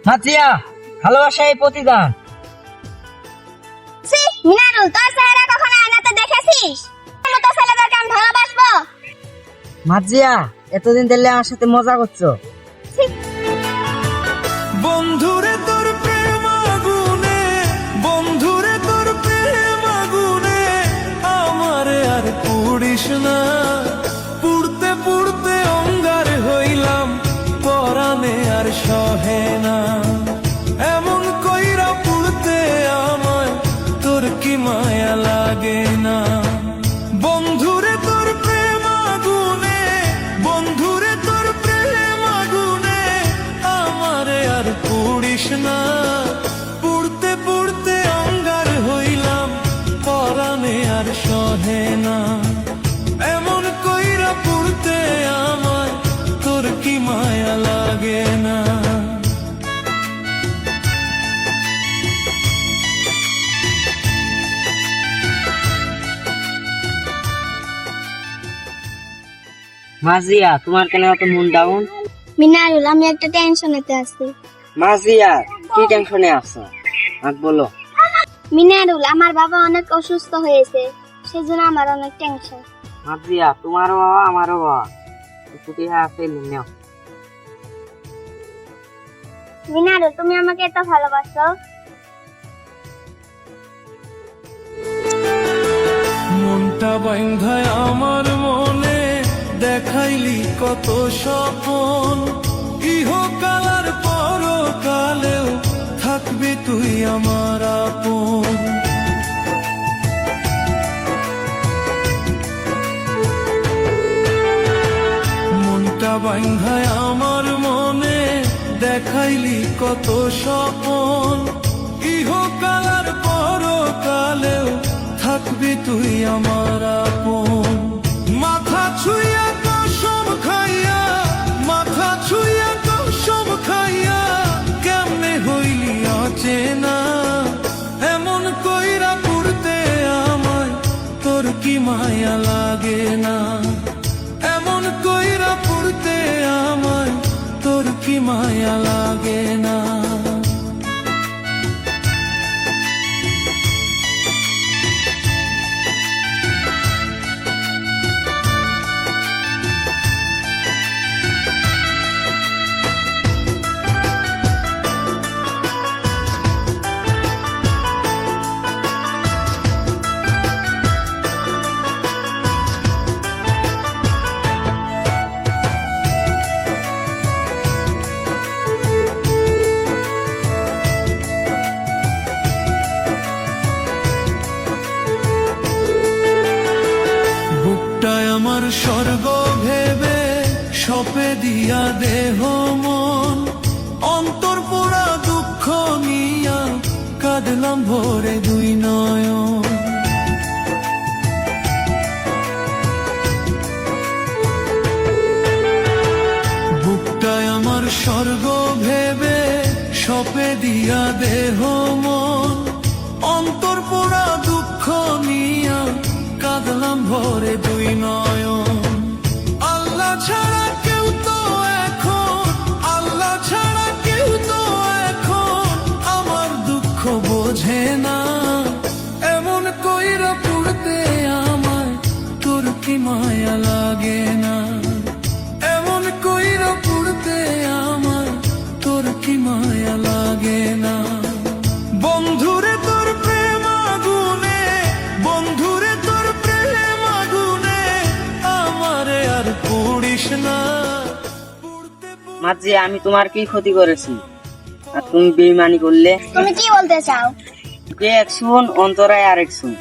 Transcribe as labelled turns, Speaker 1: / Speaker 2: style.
Speaker 1: মাজিয়া, ভালোবাসা এই প্রতিদান।
Speaker 2: মিনারুল, তোর চেহারা কখনো আয়নাতে দেখেছিস? তোর মতো ছেলেদেরকে আমি ভালোবাসবো?
Speaker 1: মাজিয়া, এতদিন ধরে আমার সাথে মজা করছো।
Speaker 3: বন্ধুরে তোর প্রেম আগুনে, বন্ধুরে তোর প্রেম আগুনে আমারে আর পুড়িস না। পুড়তে পুড়তে অঙ্গার হইলাম, পরাণে আর সহে না। এমন কইরা পুড়তে আমায় তোর কি মায়া লাগে না? বন্ধুরে তোর প্রেম আগুনে, বন্ধুরে তোর প্রেম আগুনে আমারে আর পুড়িস না। পুড়তে পুড়তে অঙ্গার হইলাম, পরাণে আর সহে না। এমন কইরা পুড়তে আমায় তোর কি মায়া লাগে না?
Speaker 1: মাজিয়া, তোমার কেন এত মন ডাউন?
Speaker 2: মিনারুল, আমি একটা টেনশনেতে আছি।
Speaker 1: মাজিয়া, কি টেনশনে আছো? আমাকে বলো।
Speaker 2: মিনারুল, আমার বাবা অনেক অসুস্থ হয়েছে, সেজন্য আমার অনেক টেনশন।
Speaker 1: মাজিয়া, তোমারও বাবা আমারও বাবা, ছুটি আছে নিও।
Speaker 2: মিনারুল, তুমি আমাকে এত ভালোবাসো?
Speaker 3: মনটা বাঁধায় আমার মনে, দেখাইলি কত স্বপন। ইহকাল আর পরকালেও থাকবি তুই আমার আপন। মনটা বাঁধায় আমার মনে, দেখাইলি কত স্বপন। ইহকাল আর পরকালেও থাকবি তুই আমার আপন। মাথা ছুঁয়া কসম খাইয়া, মাথা ছুঁয়া কসম খাইয়া কেমনে হইলি অচেনা। এমন কইরা পুড়তে আমায় তোর কি মায়া লাগে না? এমন কইরা পুড়তে আমায় তোর কি মায়া লাগে না? বুকটায় আমার স্বর্গ ভেবে সপে দিয়া দেহ মন। অন্তর পোড়া দুঃখ নিয়া কাঁদলাম ভরে দুই নয়ন। বুকটায় আমার স্বর্গ ভেবে সপে দিয়া দেহ মন। অন্তর পোড়া দুঃখ নিয়া কাঁদলাম ভরে দুই নয়ন। আল্লাহ ছাড়া কেউ তো এখন, আল্লাহ ছাড়া কেউ তো এখন আমার দুঃখ বোঝে না। এমন কইরা পুড়তে আমায় তোর কি মায়া লাগে না? এমন কইরা পুড়তে আমায় তোর কি মায়া লাগে না? বন্ধুরে তোর প্রেম আগুনে, বন্ধুরে তোর প্রেম আগুনে আমারে আর পুড়িস না।
Speaker 1: মাজিয়া, আমি তোমার কি ক্ষতি করেছি আর তুমি বেইমানি করলে?
Speaker 2: তুমি কি বলতে চাও?
Speaker 1: যে এক শুন অন্তরায় আরেক শুন।